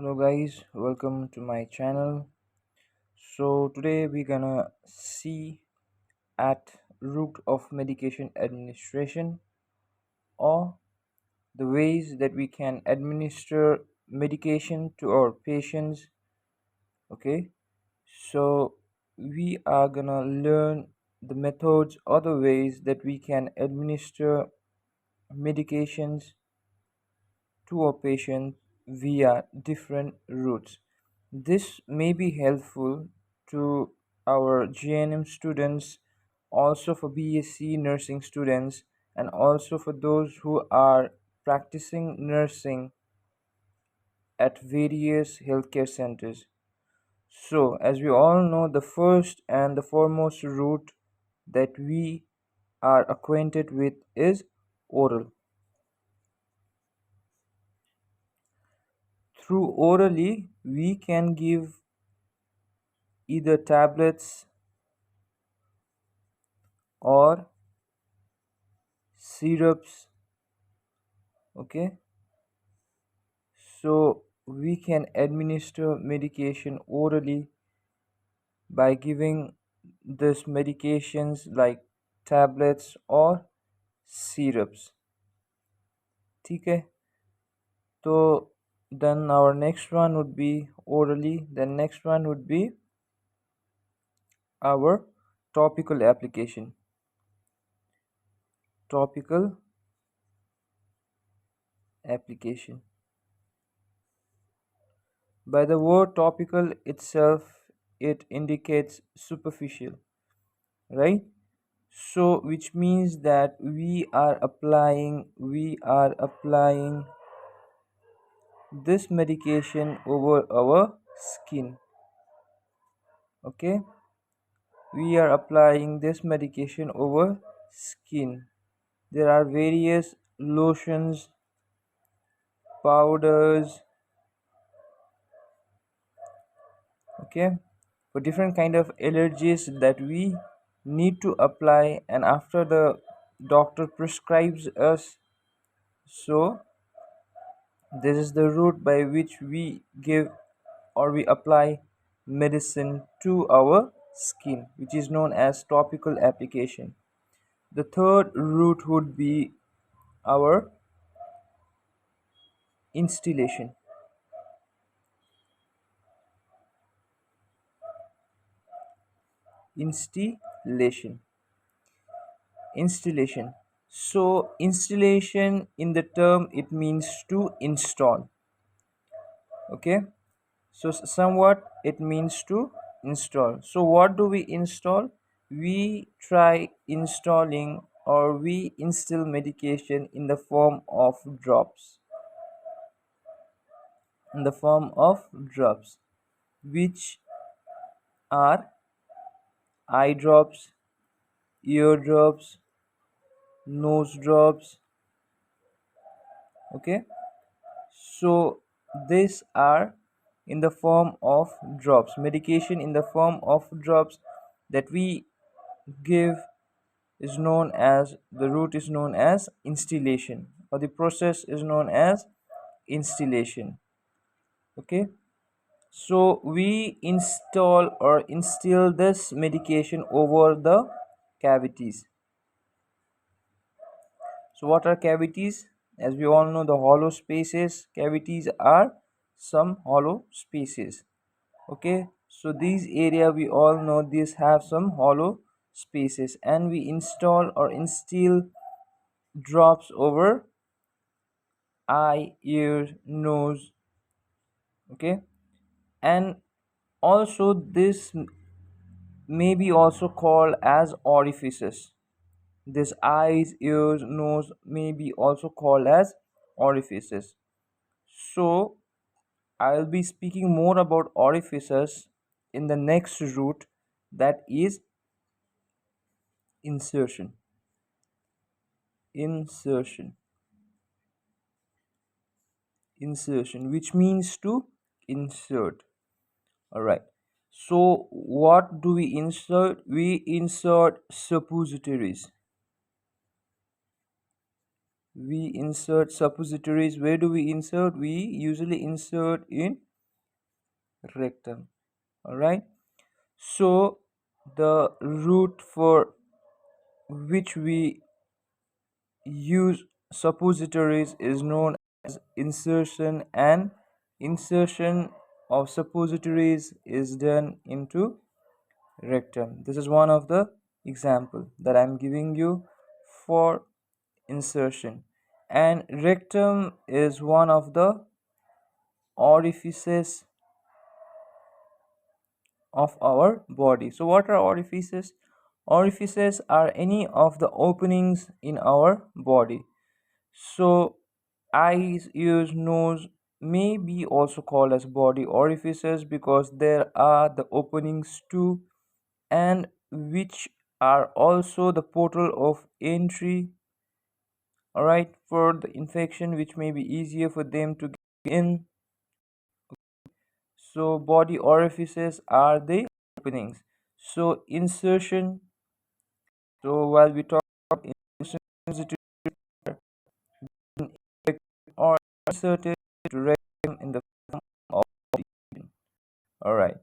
Hello guys, welcome to my channel. So today we're gonna see at root of medication administration, or the ways that we can administer medication to our patients. Okay, so we are gonna learn the methods or the ways that we can administer medications to a patient via different routes. This may be helpful to our GNM students, also for BSc nursing students, and also for those who are practicing nursing at various healthcare centers. So, as we all know, the first and the foremost route that we are acquainted with is oral. Through orally, we can give either tablets or syrups. Okay, so we can administer medication orally by giving this medications like tablets or syrups. Okay, so then our next one would be orally. The next one would be our topical application. Topical application. By the word topical itself, it indicates superficial, right? So which means that we are applying this medication over our skin. Okay, we are applying this medication over skin. There are various lotions, powders, okay, for different kind of allergies that we need to apply, and after the doctor prescribes us, so this is the route by which we give or we apply medicine to our skin, which is known as topical application. The third route would be our instillation. Instillation. Instillation. So installation in the term, it means to install. Okay, so somewhat it means to install. So what do we install? We try installing or we instill medication in the form of drops, in the form of drops, which are eye drops, ear drops, nose drops. Okay, so these are in the form of drops, medication in the form of drops that we give is known as, the route is known as instillation, or the process is known as instillation. Okay, so we install or instill this medication over the cavities. So what are cavities? As we all know, the hollow spaces. Cavities are some hollow spaces. Okay, so these area we all know these have some hollow spaces, and we install or instill drops over eye, ear, nose. Okay, and also this may be also called as orifices. This eyes, ears, nose may be also called as orifices. So I'll be speaking more about orifices in the next route, that is insertion. Insertion. Insertion, which means to insert. All right, so what do we insert? We insert suppositories. We insert suppositories. Where do we insert? We usually insert in rectum. All right. So the route for which we use suppositories is known as insertion, and insertion of suppositories is done into rectum. This is one of the example that I'm giving you for insertion. And rectum is one of the orifices of our body. So what are orifices? Orifices are any of the openings in our body. So eyes, ears, nose may be also called as body orifices because there are the openings too, and which are also the portal of entry, all right, for the infection, which may be easier for them to get in. So body orifices are the openings. So insertion, so while we talk about insertion or inserted to rectum in the form of the, all right.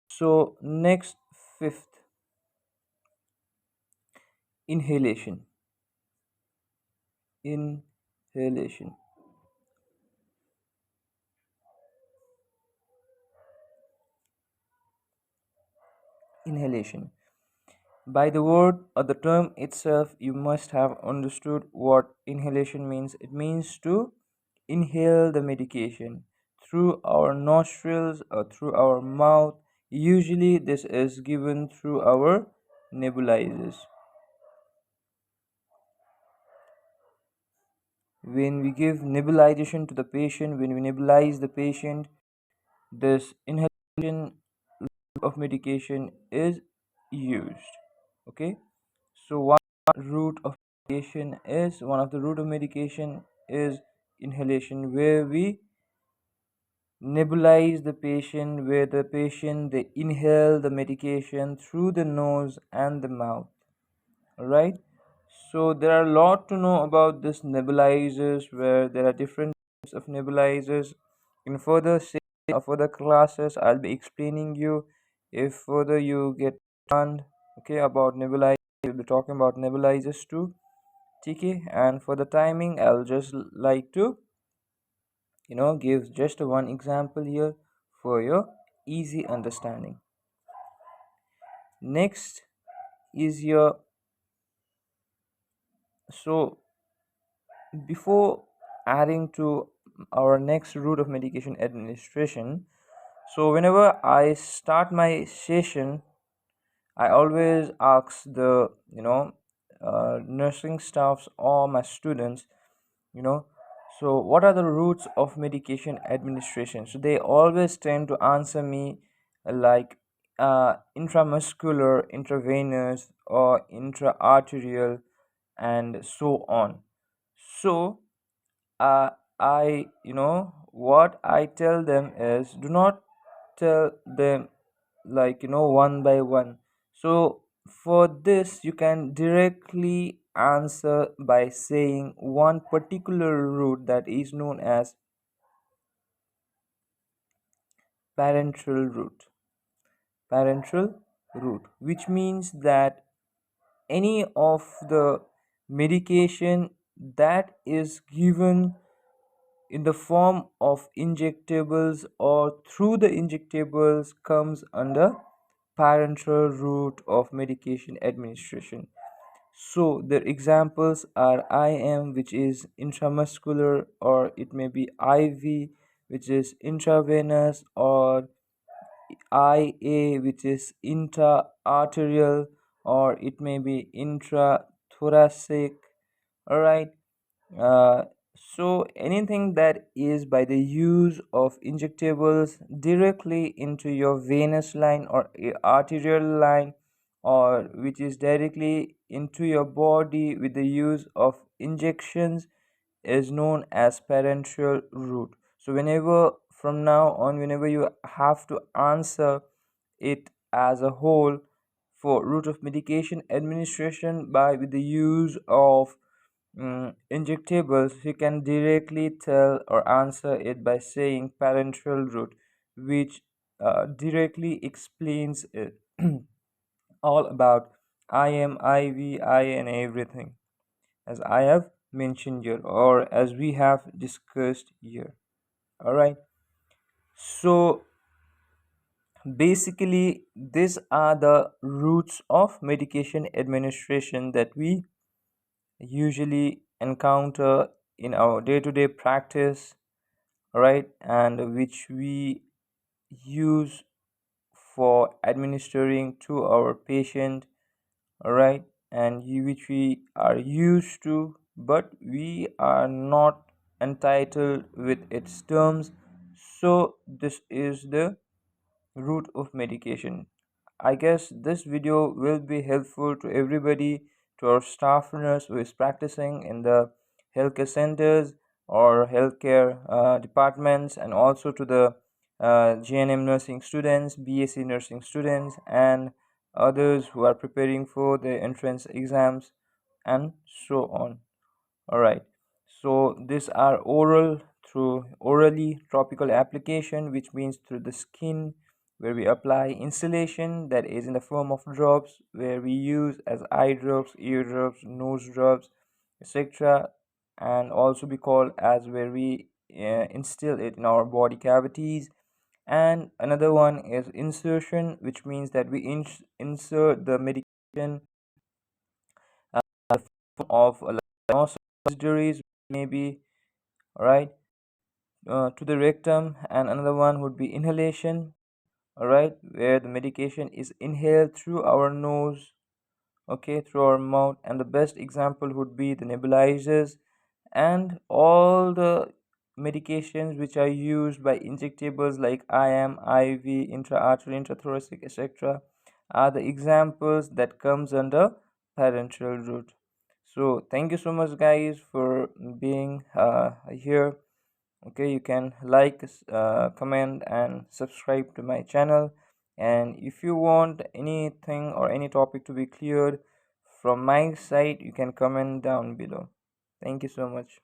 So next, fifth, inhalation. Inhalation. Inhalation. By the word or the term itself, you must have understood what inhalation means. It means to inhale the medication through our nostrils or through our mouth. Usually, this is given through our nebulizers. When we give nebulization to the patient, when we nebulize the patient, this inhalation of medication is used. Okay, so one of the route of medication is inhalation, where we nebulize the patient, where the patient they inhale the medication through the nose and the mouth. All right. So there are a lot to know about this nebulizers, where there are different types of nebulizers. In further further classes, I'll be explaining you. If further you get learned, okay, about nebulizers, we'll be talking about nebulizers too. Okay, and for the timing, I'll just like to give just one example here for your easy understanding. Next is your, so before adding to our next route of medication administration, so whenever I start my session, I always ask the nursing staffs or my students, you know so what are the routes of medication administration. So they always tend to answer me like intramuscular, intravenous, or intraarterial, and so on. So what I tell them is, do not tell them like one by one. So for this, you can directly answer by saying one particular route that is known as parenteral route. Parenteral route, which means that any of the medication that is given in the form of injectables or through the injectables comes under parenteral route of medication administration. So the examples are IM, which is intramuscular, or it may be IV, which is intravenous, or IA, which is intra-arterial, or it may be intrathoracic. All right. So anything that is by the use of injectables directly into your venous line or arterial line, or which is directly into your body with the use of injections, is known as parenteral route. So whenever from now on, whenever you have to answer it as a whole for route of medication administration by with the use of injectables, you can directly tell or answer it by saying parenteral route, which directly explains it all about IM, IV, I, and everything, as I have mentioned here, or as we have discussed here. All right. So basically, these are the routes of medication administration that we usually encounter in our day-to-day practice, right, and which we use for administering to our patient, all right, and which we are used to, but we are not entitled with its terms. So this is the route of medication. I guess this video will be helpful to everybody, to our staff nurse who is practicing in the healthcare centers or healthcare departments, and also to the GNM nursing students, BSc nursing students, and others who are preparing for the entrance exams, and so on. All right. So these are oral, through orally topical application, which means through the skin, where we apply insulation, that is in the form of drops, where we use as eye drops, ear drops, nose drops, etc. And also be called as where we instill it in our body cavities. And another one is insertion, which means that we insert the medication of surgeries, maybe, right, to the rectum. And another one would be inhalation, all right, where the medication is inhaled through our nose, okay, through our mouth. And the best example would be the nebulizers, and all the medications which are used by injectables like IM, IV, intra-arterial, intrathoracic, etc., are the examples that comes under parenteral route. So thank you so much, guys, for being here. Okay, you can like, comment, and subscribe to my channel. And if you want anything or any topic to be cleared from my side, you can comment down below. Thank you so much.